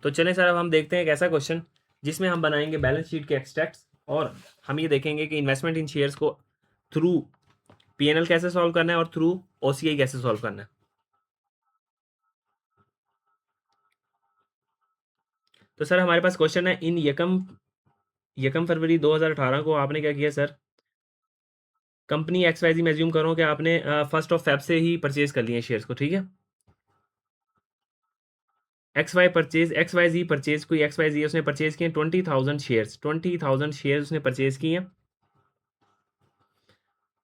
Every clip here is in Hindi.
तो चलें सर, अब हम देखते हैं एक ऐसा क्वेश्चन जिसमें हम बनाएंगे बैलेंस शीट के एक्सट्रैक्ट्स और हम ये देखेंगे कि इन्वेस्टमेंट इन शेयर्स को थ्रू पीएनएल कैसे सॉल्व करना है और थ्रू ओसीआई कैसे सॉल्व करना है। तो सर हमारे पास क्वेश्चन है, इन यकम यकम फरवरी 2018 को आपने क्या किया सर, कंपनी एक्स वाई जी में एज्यूम करो कि आपने 1 फेब से ही परचेज कर लिए शेयर्स को, ठीक है। एक्स वाई जी परचेज, कोई एक्स वाई जी उसने परचेज किए 20,000 शेयर्स, 20,000 शेयर्स उसने परचेज किए हैं।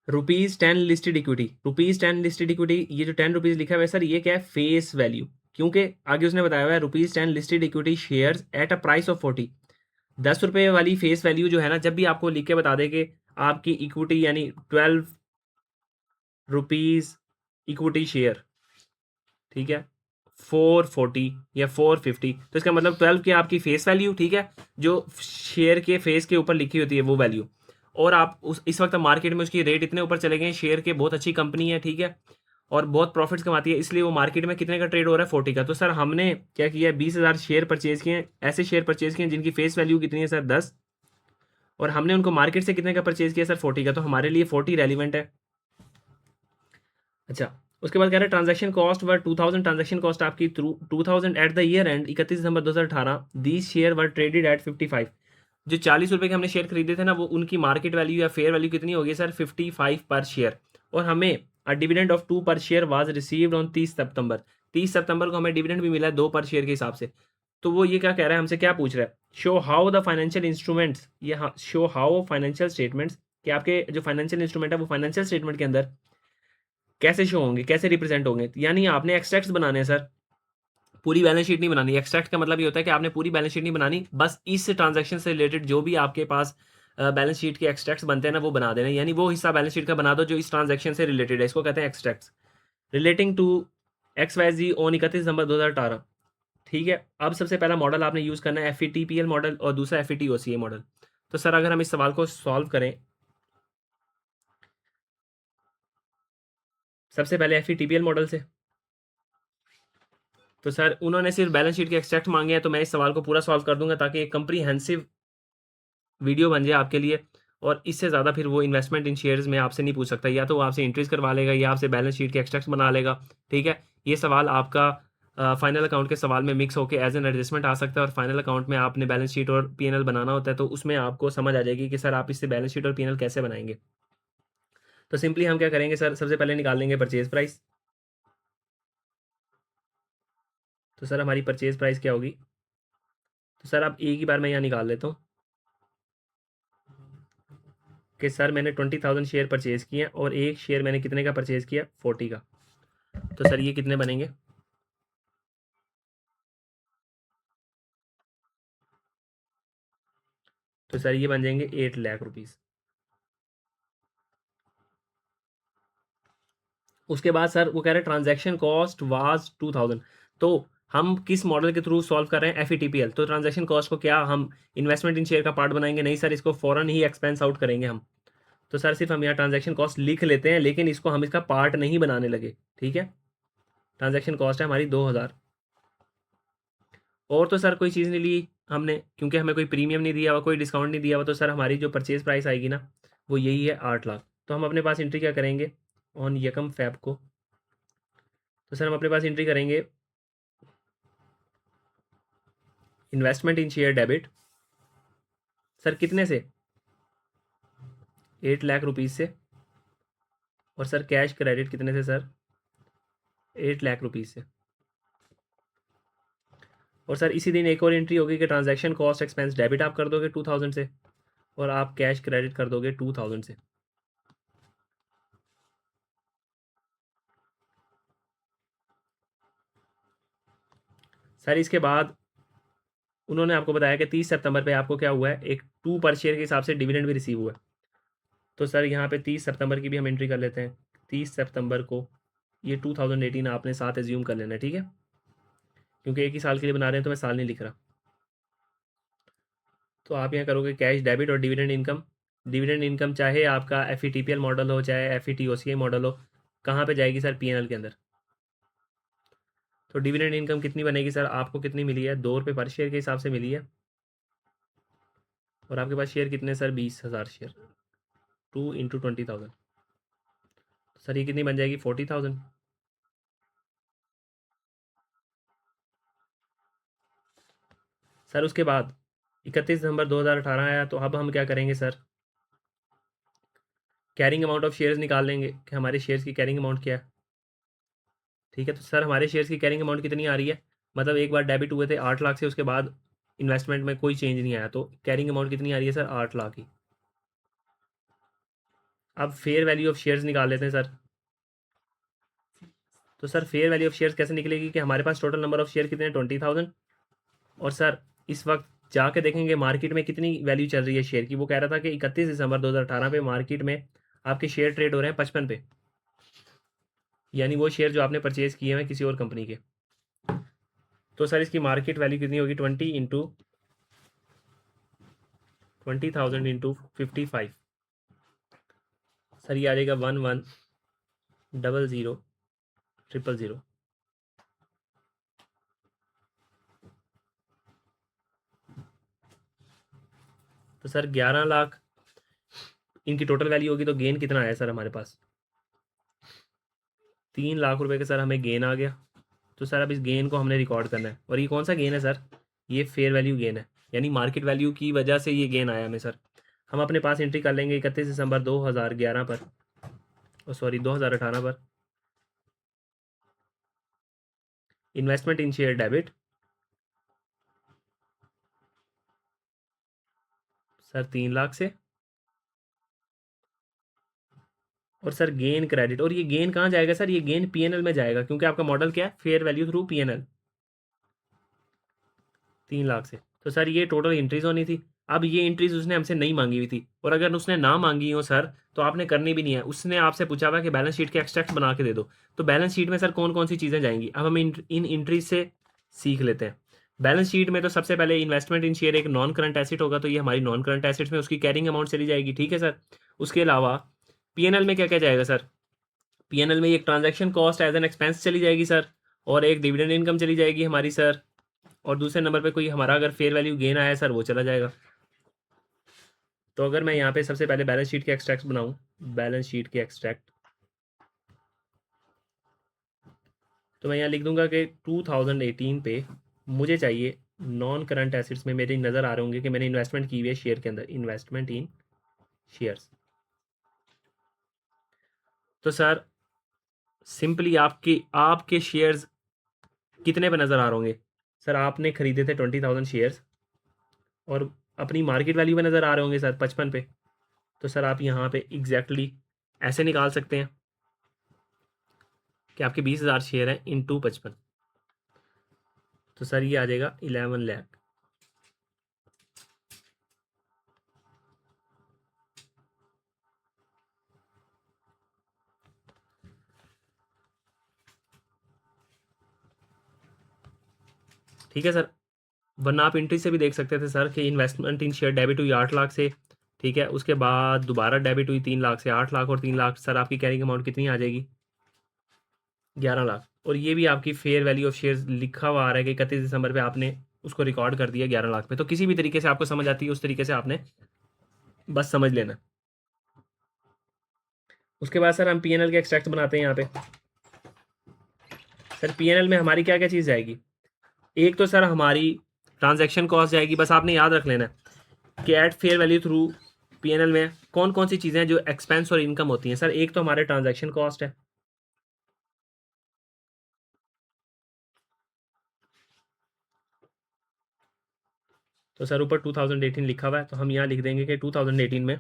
₹10 लिस्टेड इक्विटी, ₹10 लिस्टेड इक्विटी, ये जो 10 रुपीज़ लिखा हुआ है सर, ये क्या है, फेस वैल्यू, क्योंकि आगे उसने बताया हुआ है ₹10 listed equity shares at a price of 40। 10 रुपये वाली फेस वैल्यू जो है ना, जब भी आपको लिख के बता दे कि आपकी इक्विटी यानी 12 रुपीज़ इक्विटी शेयर, ठीक है, 440 या 450, तो इसका मतलब 12 की आपकी फेस वैल्यू, ठीक है, जो शेयर के फेस के ऊपर लिखी होती है वो वैल्यू। और आप उस इस वक्त मार्केट में उसकी रेट इतने ऊपर चले गए हैं, शेयर के बहुत अच्छी कंपनी है, ठीक है, और बहुत प्रॉफिट्स कमाती है, इसलिए वो मार्केट में कितने का ट्रेड हो रहा है, 40 का। तो सर हमने क्या किया, 20,000 शेयर परचेज किए हैं, ऐसे शेयर परचेज किए हैं जिनकी फेस वैल्यू कितनी है सर, 10, और हमने उनको मार्केट से कितने का परचेज किया सर, 40 का, तो हमारे लिए 40 रेलिवेंट है। अच्छा, उसके बाद कह रहे हैं transaction cost were 2000, transaction cost आपकी through 2000 at the year end 31 December 2018, these share were traded at 55। जो 40 रुपये के हमने शेयर खरीदे थे ना, वो उनकी मार्केट वैल्यू या फेयर वैल्यू कितनी होगी सर, 55 पर शेयर। और हमें अ डिविडेंड ऑफ 2 पर शेयर वाज रिसीव्ड ऑन 30 सितंबर, 30 सितंबर को हमें डिविडेंड भी मिला है 2 पर शेयर के हिसाब से। तो वो ये क्या कह रहा है, हमसे क्या पूछ रहा है, show how the financial instruments, ये शो हाउ फाइनेंशियल स्टेटमेंट्स, कि आपके जो फाइनेंशियल इंस्ट्रूमेंट है वो फाइनेंशियल स्टेटमेंट के अंदर कैसे शो होंगे, कैसे रिप्रेजेंट होंगे। यानी आपने एक्सट्रैक्ट्स बनाने हैं सर, पूरी बैलेंस शीट नहीं बनानी। एक्सट्रैक्ट का मतलब ये होता है कि आपने पूरी बैलेंस शीट नहीं बनानी, बस इस ट्रांजैक्शन से रिलेटेड जो भी आपके पास बैलेंस शीट के एक्सट्रैक्ट्स बनते हैं ना, वो बना देना, यानी वो हिस्सा बैलेंस शीट का बना दो जो इस ट्रांजैक्शन से रिलेटेड है, इसको कहते हैं extracts relating to X Y Z on 31 December 2018, ठीक है। अब सबसे पहला मॉडल आपने यूज़ करना है FETPL मॉडल और दूसरा FETOCA मॉडल। तो सर अगर हम इस सवाल को सॉल्व करें, सबसे पहले FETPL मॉडल से, तो सर उन्होंने सिर्फ बैलेंस शीट के एक्सट्रैक्ट मांगे हैं, तो मैं इस सवाल को पूरा सॉल्व कर दूंगा ताकि एक कंप्रीहेंसिव वीडियो बन जाए आपके लिए। और इससे ज़्यादा फिर वो इन्वेस्टमेंट इन शेयर्स में आपसे नहीं पूछ सकता, या तो वो आपसे इंट्रीज करवा लेगा या आपसे बैलेंस शीट के एक्सट्रैक्ट बना लेगा, ठीक है। ये सवाल आपका फाइनल अकाउंट के सवाल में मिक्स होकर एज एन एडजस्टमेंट आ सकता है, और फाइनल अकाउंट में आपने बैलेंस शीट और पीएनएल बनाना होता है, तो उसमें आपको समझ आ जाएगी कि सर आप इससे बैलेंस शीट और पीएनएल कैसे बनाएंगे। तो सिंपली हम क्या करेंगे सर, सबसे पहले निकाल लेंगे परचेज प्राइस। तो सर हमारी परचेज प्राइस क्या होगी, तो सर आप एक ही बार मैं यहाँ निकाल लेता हूँ कि सर मैंने 20,000 शेयर परचेज़ किए हैं और एक शेयर मैंने कितने का परचेज़ किया, 40 का। तो सर ये कितने बनेंगे, तो सर ये बन जाएंगे 8 लाख रुपीज़। उसके बाद सर वो कह रहे हैं ट्रांजैक्शन कॉस्ट वाज 2000। तो हम किस मॉडल के थ्रू सॉल्व कर रहे हैं, FETPL। तो ट्रांजैक्शन कॉस्ट को क्या हम इन्वेस्टमेंट इन शेयर का पार्ट बनाएंगे, नहीं सर, इसको फ़ौरन ही एक्सपेंस आउट करेंगे हम। तो सर सिर्फ हम यहाँ ट्रांजैक्शन कॉस्ट लिख लेते हैं, लेकिन इसको हम इसका पार्ट नहीं बनाने लगे, ठीक है। ट्रांजैक्शन कॉस्ट है हमारी 2000। और तो सर कोई चीज़ नहीं ली हमने, क्योंकि हमें कोई प्रीमियम नहीं दिया हुआ, कोई डिस्काउंट नहीं दिया हुआ, तो सर हमारी जो परचेज प्राइस आएगी ना, वो यही है, 8 लाख। तो हम अपने पास एंट्री क्या करेंगे ऑन यकम फैब को, तो सर हम अपने पास एंट्री करेंगे इन्वेस्टमेंट इन शेयर डेबिट, सर कितने से, 8 लाख रुपीज़ से। और सर कैश क्रेडिट कितने से सर, 8 लाख रुपीज़ से। और सर इसी दिन एक और एंट्री होगी कि ट्रांजैक्शन कॉस्ट एक्सपेंस डेबिट आप कर दोगे 2000 से, और आप कैश क्रेडिट कर दोगे 2000 से। सर इसके बाद उन्होंने आपको बताया कि 30 सितंबर पे आपको क्या हुआ है, एक 2 पर शेयर के हिसाब से डिविडेंड भी रिसीव हुआ है। तो सर यहाँ पे 30 सितंबर की भी हम एंट्री कर लेते हैं। 30 सितंबर को ये 2018 आपने साथ एज्यूम कर लेना है, ठीक है, क्योंकि एक ही साल के लिए बना रहे हैं तो मैं साल नहीं लिख रहा। तो आप यहाँ करोगे कैश डेबिट और डिविडेंड इनकम। डिविडेंड इनकम चाहे आपका FETPL मॉडल हो चाहे FETOCA मॉडल हो, कहाँ पे जाएगी सर, पीएनएल के अंदर। तो डिविडेंड इनकम कितनी बनेगी सर, आपको कितनी मिली है, 2 रुपये पर शेयर के हिसाब से मिली है। और आपके पास शेयर कितने सर, 20,000 शेयर, 2 इंटू 20,000, सर ये कितनी बन जाएगी, 40,000। सर उसके बाद 31 दिसंबर 2018 आया, तो अब हम क्या करेंगे sir, carrying amount of shares निकाल लेंगे कि हमारे शेयर्स की कैरिंग अमाउंट क्या है। ठीक है, तो सर हमारे शेयर्स की कैरिंग अमाउंट कितनी आ रही है, मतलब एक बार डेबिट हुए थे 8 लाख से, उसके बाद इन्वेस्टमेंट में कोई चेंज नहीं आया, तो कैरिंग अमाउंट कितनी आ रही है सर, 8 लाख की। अब फेयर वैल्यू ऑफ शेयर्स निकाल लेते हैं सर। तो sir fair value of shares कैसे निकलेगी कि हमारे पास टोटल नंबर ऑफ शेयर कितने हैं, 20,000। और सर इस वक्त जाके देखेंगे मार्केट में कितनी वैल्यू चल रही है शेयर की। वो कह रहा था कि 31 दिसंबर 2018 पे मार्केट में आपके शेयर ट्रेड हो रहे हैं 55 पे, यानी वो शेयर जो आपने परचेज किए हैं किसी और कंपनी के। तो सर इसकी मार्केट वैल्यू कितनी होगी, 20,000 इंटू 55। सर ये आ जाएगा 11,00,000,000। तो सर 11 लाख इनकी टोटल वैल्यू होगी, तो गेन कितना आया सर हमारे पास, 3 लाख रुपए का सर हमें गेन आ गया। तो सर अब इस गेन को हमने रिकॉर्ड करना है, और ये कौन सा गेन है सर, ये फेयर वैल्यू गेन है, यानी मार्केट वैल्यू की वजह से ये गेन आया हमें सर। हम अपने पास एंट्री कर लेंगे 31 दिसंबर 2011 पर, सॉरी 2018 पर, इन्वेस्टमेंट इन शेयर डेबिट सर 3 लाख से, और सर गेन क्रेडिट, और ये गेन कहाँ जाएगा सर, ये गेन पीएनएल में जाएगा, क्योंकि आपका मॉडल क्या है, fair value through PNL, 3 lakh से। तो सर ये टोटल एंट्रीज होनी थी। अब ये एंट्रीज उसने हमसे नहीं मांगी हुई थी, और अगर उसने ना मांगी हो सर तो आपने करनी भी नहीं है। उसने आपसे पूछा हुआ कि बैलेंस शीट के एक्सट्रैक्ट बना के दे दो, तो बैलेंस शीट में सर कौन कौन सी चीज़ें जाएंगी, अब हम इन एंट्रीज से सीख लेते हैं। बैलेंस शीट में तो सबसे पहले इन्वेस्टमेंट इन शेयर एक नॉन करंट एसेट होगा, तो ये हमारी नॉन करंट एसेट्स में उसकी कैरिंग अमाउंट चली जाएगी। ठीक है सर, उसके अलावा पीएनएल में क्या क्या जाएगा सर, पीएनएल में एक transaction cost as an expense चली जाएगी सर, और एक डिविडेंड इनकम चली जाएगी हमारी सर, और दूसरे नंबर पे कोई हमारा अगर फेयर वैल्यू गेन आया सर वो चला जाएगा। तो अगर मैं यहाँ पे सबसे पहले बैलेंस शीट के एक्सट्रैक्ट बनाऊँ, बैलेंस शीट के एक्सट्रैक्ट, तो मैं यहाँ लिख दूंगा कि 2018 पे मुझे चाहिए नॉन करंट एसेट्स में मेरे नज़र आ रहे होंगे कि मैंने इन्वेस्टमेंट की हुई है शेयर के अंदर, इन्वेस्टमेंट इन शेयर्स। तो सर सिंपली आपके आपके शेयर्स कितने पे नज़र आ रहे होंगे सर, आपने खरीदे थे 20,000 शेयर्स, और अपनी मार्केट वैल्यू में नज़र आ रहे होंगे सर 55 पे। तो सर आप यहाँ पे एग्जैक्टली ऐसे निकाल सकते हैं कि आपके 20,000 शेयर हैं इंटू 55, तो सर ये आ जाएगा 11 लाख। ठीक है सर, वरना आप एंट्री से भी देख सकते थे सर कि इन्वेस्टमेंट इन शेयर डेबिट हुई 8 लाख से, ठीक है, उसके बाद दोबारा डेबिट हुई 3 लाख से, 8 लाख और 3 लाख, सर आपकी कैरिंग अमाउंट कितनी आ जाएगी, 11 लाख। और ये भी आपकी फेयर वैल्यू ऑफ शेयर्स लिखा हुआ आ रहा है कि 31 दिसंबर पे आपने उसको रिकॉर्ड कर दिया 11 लाख पे। तो किसी भी तरीके से आपको समझ आती है उस तरीके से आपने बस समझ लेना। उसके बाद सर हम पीएनएल के एक्सट्रैक्ट बनाते हैं यहाँ पे। सर पीएनएल में हमारी क्या क्या चीज़ जाएगी, एक तो सर हमारी ट्रांजैक्शन कॉस्ट जाएगी, बस आपने याद रख लेना है कि at fair value through PNL में कौन कौन सी चीज़ें हैं जो एक्सपेंस और इनकम होती हैं। सर एक तो हमारे ट्रांजैक्शन कॉस्ट है, तो सर ऊपर 2018 लिखा हुआ है, तो हम यहाँ लिख देंगे कि 2018 में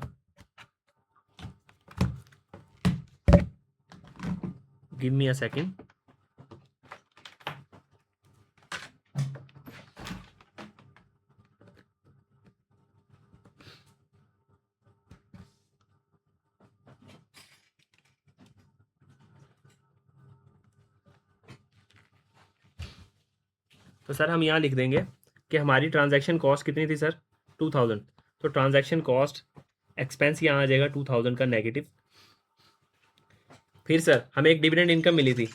गिव मी अ सेकेंड, तो सर हम यहाँ लिख देंगे कि हमारी ट्रांजैक्शन कॉस्ट कितनी थी सर, 2000। तो ट्रांजैक्शन कॉस्ट एक्सपेंस यहाँ आ जाएगा 2000 का नेगेटिव। फिर सर हमें एक डिविडेंड इनकम मिली थी,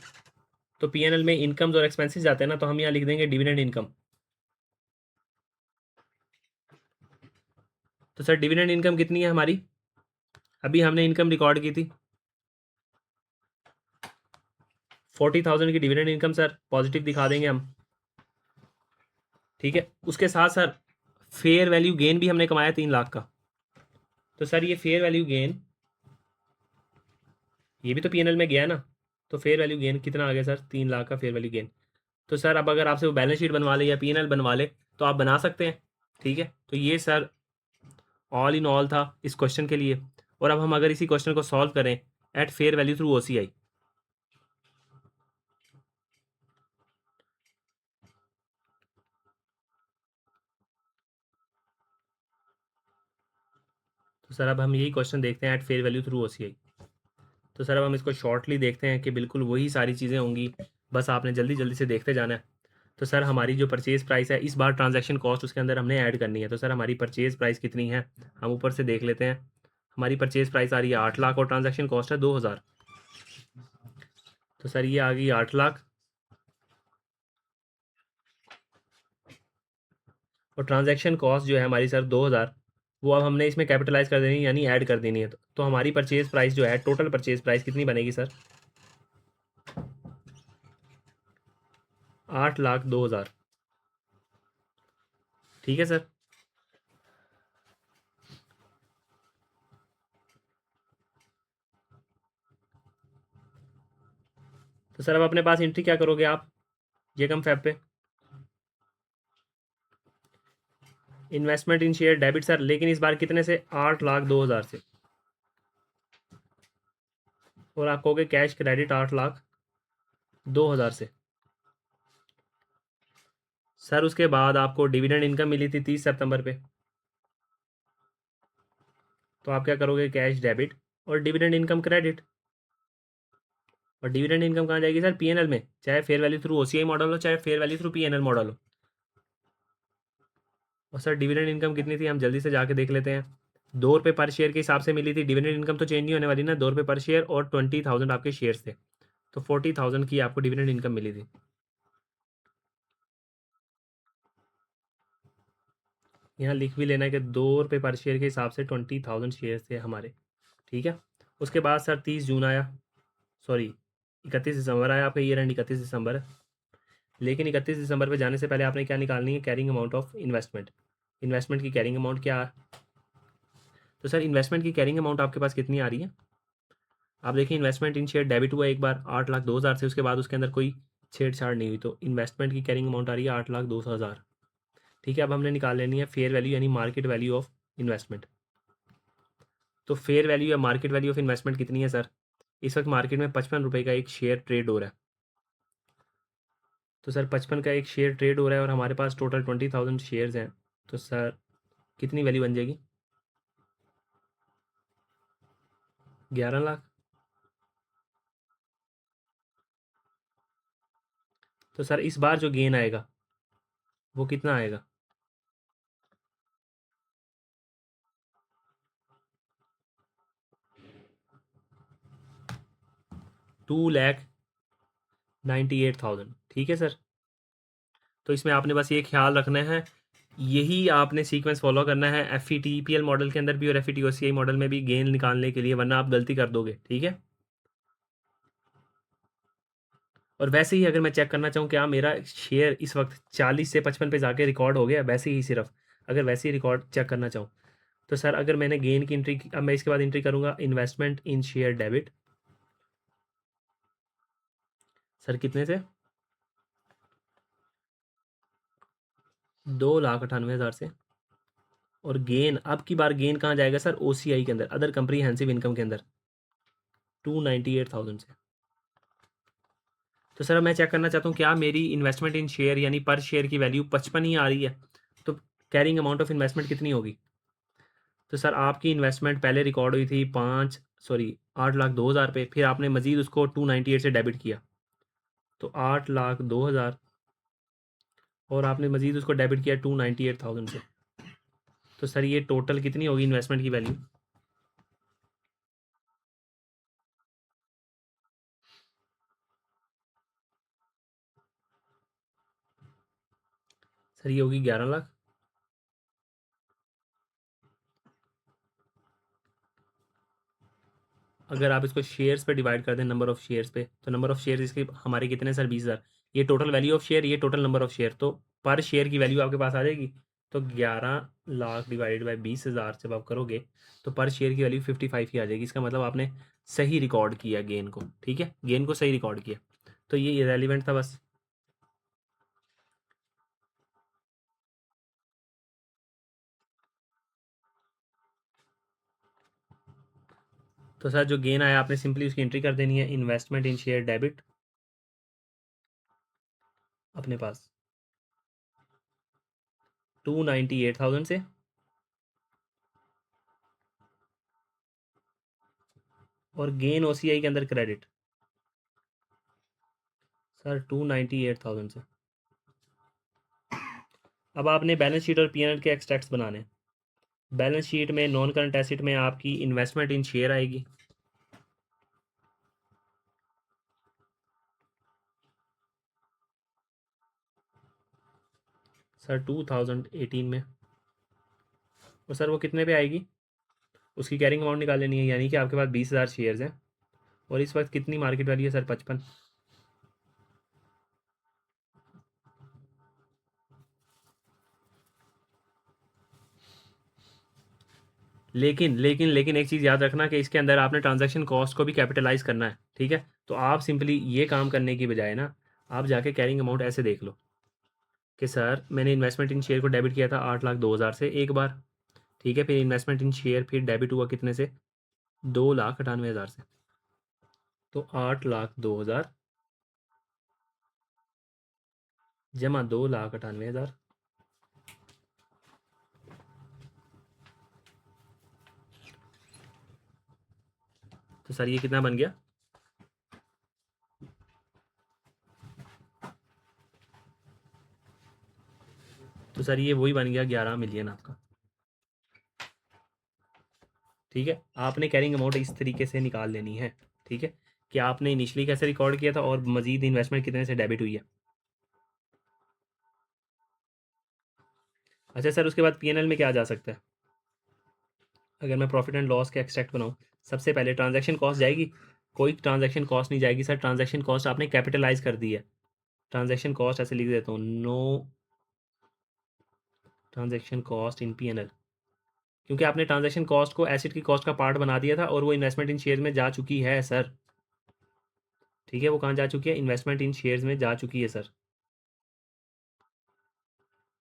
तो पीएनएल में इनकम्स और एक्सपेंसेस जाते हैं ना, तो हम यहाँ लिख देंगे डिविडेंड इनकम। तो सर डिविडेंड इनकम कितनी है हमारी, अभी हमने इनकम रिकॉर्ड की थी 40,000 की डिविडेंड इनकम सर, पॉजिटिव दिखा देंगे हम। ठीक है, उसके साथ सर फेयर वैल्यू गेन भी हमने कमाया 3 लाख का। तो सर ये फेयर वैल्यू गेन, ये भी तो पीएनएल में गया है ना, तो फेयर वैल्यू गेन कितना आ गया सर, 3 लाख का फेयर वैल्यू गेन। तो सर अब अगर आपसे वो बैलेंस शीट बनवा ले या पीएनएल बनवा ले तो आप बना सकते हैं। ठीक है, तो ये सर ऑल इन ऑल था इस क्वेश्चन के लिए। और अब हम अगर इसी क्वेश्चन को सॉल्व करें at fair value through OCI, तो सर अब हम यही क्वेश्चन देखते हैं at fair value through OCI. तो सर अब हम इसको शॉर्टली देखते हैं कि बिल्कुल वही सारी चीज़ें होंगी, बस आपने जल्दी जल्दी से देखते जाना है। तो सर हमारी जो परचेज़ प्राइस है इस बार ट्रांजैक्शन कॉस्ट उसके अंदर हमने ऐड करनी है। तो सर हमारी परचेज़ प्राइस कितनी है, हम ऊपर से देख लेते हैं। हमारी परचेज़ प्राइस आ रही है 8 लाख और ट्रांजैक्शन कॉस्ट है 2,000। तो सर ये आ गई 8 लाख और ट्रांजैक्शन कॉस्ट जो है हमारी सर 2,000, वो अब हमने इसमें कैपिटलाइज कर देनी है यानी ऐड कर देनी है। तो हमारी परचेज़ प्राइस जो है टोटल परचेज़ प्राइस कितनी बनेगी सर, 8,02,000। ठीक है सर। तो सर अब अपने पास एंट्री क्या करोगे आप, ये कम फैब पे इन्वेस्टमेंट इन शेयर डेबिट सर, लेकिन इस बार कितने से, 8,02,000 से। और आप कहोगे कैश क्रेडिट 8,02,000 से। सर उसके बाद आपको डिविडेंड इनकम मिली थी 30 सितंबर पे, तो आप क्या करोगे, कैश डेबिट और डिविडेंड इनकम क्रेडिट। और डिविडेंड इनकम कहाँ जाएगी सर, पीएनएल में, चाहे fair value through OCI model हो चाहे fair value through PNL model हो। और सर डिविडेंड इनकम कितनी थी, हम जल्दी से जाके देख लेते हैं। 2 रुपये पर शेयर के हिसाब से मिली थी, डिविडेंड इनकम तो चेंज नहीं होने वाली ना, 2 रुपये पर शेयर और 20,000 आपके शेयर्स थे, तो 40,000 की आपको डिविडेंड इनकम मिली थी। यहाँ लिख भी लेना है कि 2 रुपये पर शेयर के हिसाब से 20,000 शेयर थे हमारे। ठीक है, उसके बाद सर 30 जून आया, सॉरी 31 दिसंबर आया, आपका ईयर एंड 31 दिसंबर है। लेकिन 31 दिसंबर पे जाने से पहले आपने क्या निकालनी है, carrying amount of investment. Investment की कैरिंग अमाउंट क्या है, तो सर इन्वेस्टमेंट की कैरिंग अमाउंट आपके पास कितनी आ रही है, आप देखिए इन्वेस्टमेंट इन शेयर डेबिट हुआ एक बार 8,02,000 से, उसके बाद उसके अंदर कोई छेड़छाड़ नहीं हुई, तो इन्वेस्टमेंट की कैरिंग अमाउंट आ रही है 8,02,000। ठीक है, अब हमने निकाल लेनी है फेयर वैल्यू यानी मार्केट वैल्यू ऑफ इन्वेस्टमेंट। तो फेयर वैल्यू या मार्केट वैल्यू ऑफ इन्वेस्टमेंट कितनी है सर, इस वक्त मार्केट में 55 रुपये का एक शेयर ट्रेड हो रहा है। तो सर 55 का एक शेयर ट्रेड हो रहा है और हमारे पास टोटल 20,000 शेयर्स हैं, तो सर कितनी वैल्यू बन जाएगी, 11 लाख। तो सर इस बार जो गेन आएगा वो कितना आएगा, 2,98,000। ठीक है सर, तो इसमें आपने बस ये ख्याल रखना है, यही आपने सीक्वेंस फॉलो करना है F E T P L model के अंदर भी और F E T O C I model में भी गेन निकालने के लिए, वरना आप गलती कर दोगे। ठीक है, और वैसे ही अगर मैं चेक करना चाहूँ क्या मेरा शेयर इस वक्त 40 से 55 पे जाके रिकॉर्ड हो गया, वैसे ही सिर्फ अगर वैसे ही रिकॉर्ड चेक करना चाहूँ, तो सर अगर मैंने गेन की एंट्री, अब मैं इसके बाद एंट्री करूँगा इन्वेस्टमेंट इन शेयर डेबिट, सर कितने से, 2,98,000 से। और गेन, अब की बार गेन कहाँ जाएगा सर, ओसीआई के अंदर, अदर कंप्रीहेंसिव इनकम के अंदर, 298,000 से। तो सर मैं चेक करना चाहता हूँ क्या मेरी इन्वेस्टमेंट इन शेयर यानी पर शेयर की वैल्यू 55 ही आ रही है, तो कैरिंग अमाउंट ऑफ इन्वेस्टमेंट कितनी होगी। तो सर आपकी इन्वेस्टमेंट पहले रिकॉर्ड हुई थी 8,02,000 पे, फिर आपने मजीद उसको 298 से डेबिट किया, तो 8,02,000 और आपने मजीद उसको डेबिट किया 298,000 से। तो सर ये टोटल कितनी होगी इन्वेस्टमेंट की वैल्यू, सर ये होगी 11 लाख। अगर आप इसको शेयर्स पे डिवाइड कर दें, नंबर ऑफ शेयर्स पे, तो नंबर ऑफ शेयर इसके हमारे कितने सर? 20,000। ये टोटल वैल्यू ऑफ शेयर, ये टोटल नंबर ऑफ शेयर, तो पर शेयर की वैल्यू आपके पास आ जाएगी। तो 11 लाख डिवाइडेड बाई 20,000 जब आप करोगे तो पर शेयर की वैल्यू 55 ही आ जाएगी। इसका मतलब आपने सही रिकॉर्ड किया गेन को, ठीक है, गेन को सही रिकॉर्ड किया। तो ये इरेलीवेंट था बस। तो सर जो गेन आया आपने सिंपली उसकी एंट्री कर देनी है, इन्वेस्टमेंट इन शेयर डेबिट अपने पास 298,000 से, और गेन ओसीआई के अंदर क्रेडिट सर 298,000 से। अब आपने बैलेंस शीट और पीएनएल के एक्सट्रैक्ट्स बनाने हैं। बैलेंस शीट में नॉन करंट एसेट में आपकी इन्वेस्टमेंट इन शेयर आएगी सर 2018 में। और सर वो कितने पे आएगी? उसकी कैरिंग अमाउंट निकाल लेनी है, यानी कि आपके पास 20,000 शेयर्स हैं और इस वक्त कितनी मार्केट वैल्यू है सर? 55। लेकिन लेकिन लेकिन एक चीज़ याद रखना कि इसके अंदर आपने ट्रांजैक्शन कॉस्ट को भी कैपिटलाइज करना है, ठीक है? तो आप सिंपली ये काम करने की बजाय ना, आप जाके कैरिंग अमाउंट ऐसे देख लो कि सर मैंने इन्वेस्टमेंट इन शेयर को डेबिट किया था 8,02,000 से एक बार, ठीक है, फिर इन्वेस्टमेंट इन शेयर फिर डेबिट हुआ कितने से? 2,98,000 से। तो 8,02,000 जमा 2,98,000, तो सर ये कितना बन गया? तो सर ये वही बन गया 11 मिलियन आपका, ठीक है। आपने कैरिंग अमाउंट इस तरीके से निकाल लेनी है, ठीक है, कि आपने इनिशियली कैसे रिकॉर्ड किया था और मजीद इन्वेस्टमेंट कितने से डेबिट हुई है। अच्छा सर उसके बाद पीएनएल में क्या आ जा सकता है? अगर मैं प्रॉफिट एंड लॉस के एक्सट्रैक्ट बनाऊँ, सबसे पहले ट्रांजैक्शन कॉस्ट जाएगी? कोई ट्रांजैक्शन कॉस्ट नहीं जाएगी सर, ट्रांजैक्शन कॉस्ट आपने कैपिटलाइज कर दी है। ट्रांजैक्शन कॉस्ट ऐसे लिख देता हूँ, no transaction cost in PNL, क्योंकि आपने ट्रांजैक्शन कॉस्ट को एसेट की कॉस्ट का पार्ट बना दिया था और वो इन्वेस्टमेंट इन शेयर में जा चुकी है सर, ठीक है। वो कहाँ जा चुकी है? इन्वेस्टमेंट इन शेयर्स में जा चुकी है सर।